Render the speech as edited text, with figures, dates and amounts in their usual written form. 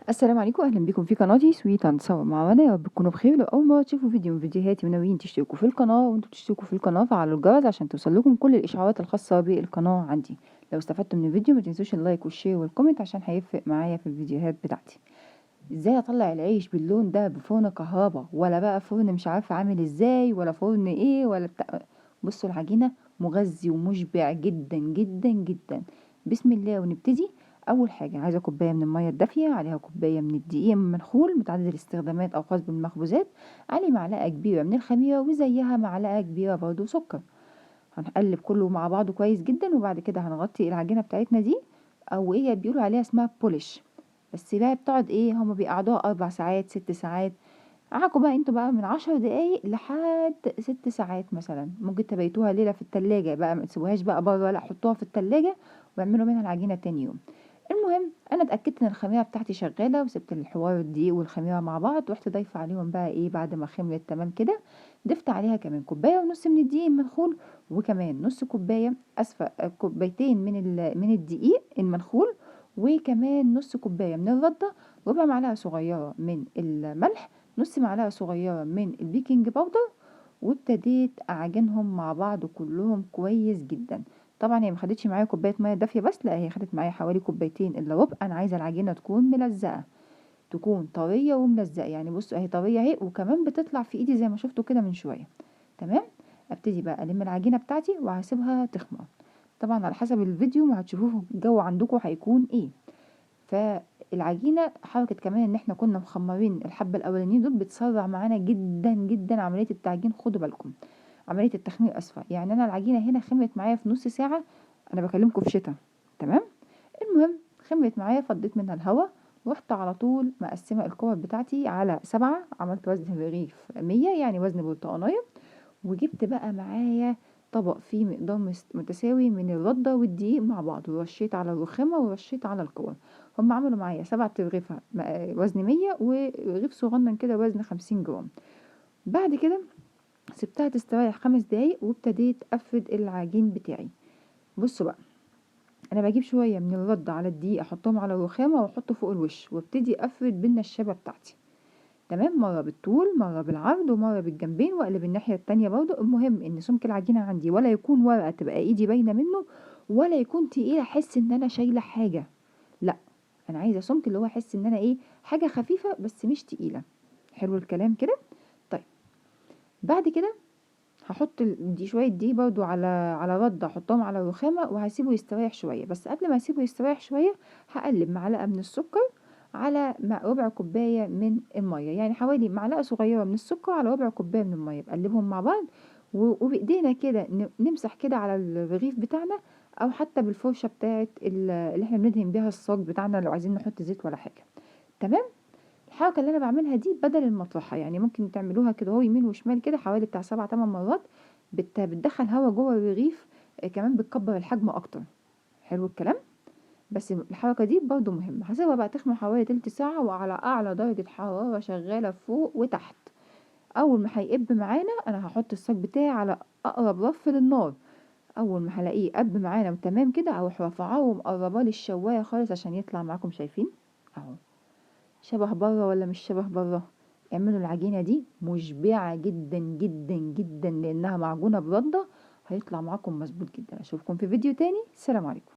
السلام عليكم، اهلا بكم في قناتي سويت اند سوا مع رنا. يا رب تكونوا بخير. لو اول مره تشوفوا فيديو من فيديوهاتي وناويين تشتركوا في القناه، وانتوا بتشتركوا في القناه فعلوا الجرس عشان توصلكم كل الاشعارات الخاصه بالقناه عندي. لو استفدتوا من الفيديو ما تنسوش اللايك والشير والكومنت عشان هيفرق معايا في الفيديوهات بتاعتي. ازاي اطلع العيش باللون ده بفرن كهربا، ولا بقى فرن مش عارفه عامل ازاي، ولا فرن ايه ولا بتاع. بصوا العجينه مغذي ومشبع جدا جدا جدا. بسم الله ونبتدي. اول حاجه عايزه كوبايه من الميه الدافيه، عليها كوبايه من الدقيق المنخول متعدد الاستخدامات او خاص بالمخبوزات، عليه معلقه كبيره من الخميره وزيها معلقه كبيره برضو سكر. هنقلب كله مع بعضه كويس جدا، وبعد كده هنغطي العجينه بتاعتنا دي، او ايه بيقولوا عليها اسمها بولش. بس بقى بتقعد ايه، هما بيقعدوها 4 ساعات 6 ساعات. معاكم بقى انتوا بقى من 10 دقايق لحد 6 ساعات مثلا. ممكن تبيتوها ليلة في التلاجة بقى، ما تسيبوهاش بقى بره، لا حطوها في التلاجة واعملوا منها العجينة تاني يوم. المهم انا اتاكدت ان الخميره بتاعتي شغاله، وسبت الحوار الدقيق والخميره مع بعض، رحت ضايفه عليهم بقى ايه بعد ما خمرت تمام كده. ضفت عليها كمان كوبايه ونص من الدقيق المنخول، وكمان نص كوبايه اسفه كوبايتين من الدقيق المنخول، وكمان نص كوبايه من الرده، ربع معلقه صغيره من الملح، نص معلقه صغيره من البيكنج باودر. وابتديت اعجنهم مع بعض كلهم كويس جدا. طبعا هي ما خدتش معايا كوبايه ميه دافيه بس، لا هي خدت معايا حوالي كوبايتين الا ربع. انا عايزه العجينه تكون ملزقه، تكون طريه وملزقه. يعني بصوا اهي طريه اهي، وكمان بتطلع في ايدي زي ما شفتوا كده من شويه. تمام. ابتدي بقى الم العجينه بتاعتي وهسيبها تخمر. طبعا على حسب الفيديو ما هتشوفوه الجو عندكم هيكون ايه. فالعجينه حركه كمان ان احنا كنا مخمرين الحبه الاولانيين دول بتسرع معانا جدا جدا عمليه التعجين. خدوا بالكم عمليه التخمير اسفه. يعني انا العجينه هنا خمرت معايا في نص ساعه، انا بكلمكم في شتاء. تمام. المهم خمرت معايا، فضيت منها الهواء، ورحت على طول مقسمه الكور بتاعتي على 7. عملت وزن رغيف 100 يعني وزن برتقانيه. وجبت بقى معايا طبق فيه مقدار متساوي من الردة والدقيق مع بعض، ورشيت على الرخامة ورشيت على الكور. هم عملوا معايا 7 رغيفة وزن 100، ورغيف صغنن كده وزن 50 جرام. بعد كده سبتها تستريح 5 دقايق، وابتديت افرد العجين بتاعي. بصوا بقى، انا بجيب شويه من الرد على الدقيق احطهم على الرخامه واحطه فوق الوش، وابتدي افرد بالنشابه بتاعتي. تمام، مره بالطول مره بالعرض ومره بالجنبين، واقلب الناحيه التانية برضو. المهم ان سمك العجينه عندي ولا يكون ورقه تبقى ايدي باينه منه، ولا يكون تقيل احس ان انا شايله حاجه. لا، انا عايزه سمك اللي هو احس ان انا ايه، حاجه خفيفه بس مش تقيله. حلو الكلام كده. طيب بعد كده هحط دي شويه دي برضو على رد، احطهم على الرخامه وهسيبه يستريح شويه. بس قبل ما اسيبه يستريح شويه هقلب معلقه من السكر على ربع كوبايه من الميه، يعني حوالي معلقه صغيره من السكر على ربع كوبايه من الميه، بقلبهم مع بعض. وبايدينا كده نمسح كده على الرغيف بتاعنا، او حتى بالفرشه بتاعه اللي احنا بندهن بيها الصاج بتاعنا لو عايزين نحط زيت ولا حاجه. تمام. الحركة اللي أنا باعملها دي بدل المطرحة، يعني ممكن تعملوها كده هو يمين وشمال كده حوالي بتاع 7 8 مرات. بتدخل هوا جوه الرغيف. كمان بتكبر الحجم أكتر. حلو الكلام. بس الحركة دي برضو مهمة. هسيبها بقى تخمر حوالي تلت ساعة، وعلى أعلى درجة حرارة شغالة فوق وتحت. أول ما هيقب معانا أنا هحط الصاج بتاعي على أقرب رف للنار. أول ما هلاقيه قب معانا وتمام كده أروح رافعاه ومقرباه للشواية خالص عشان يطلع معاكم. شايفين أهو شبه بره ولا مش شبه بره؟ اعملوا العجينة دي مشبعة جدا جدا جدا لانها معجونة برده. هيطلع معاكم مظبوط جدا. اشوفكم في فيديو تاني. السلام عليكم.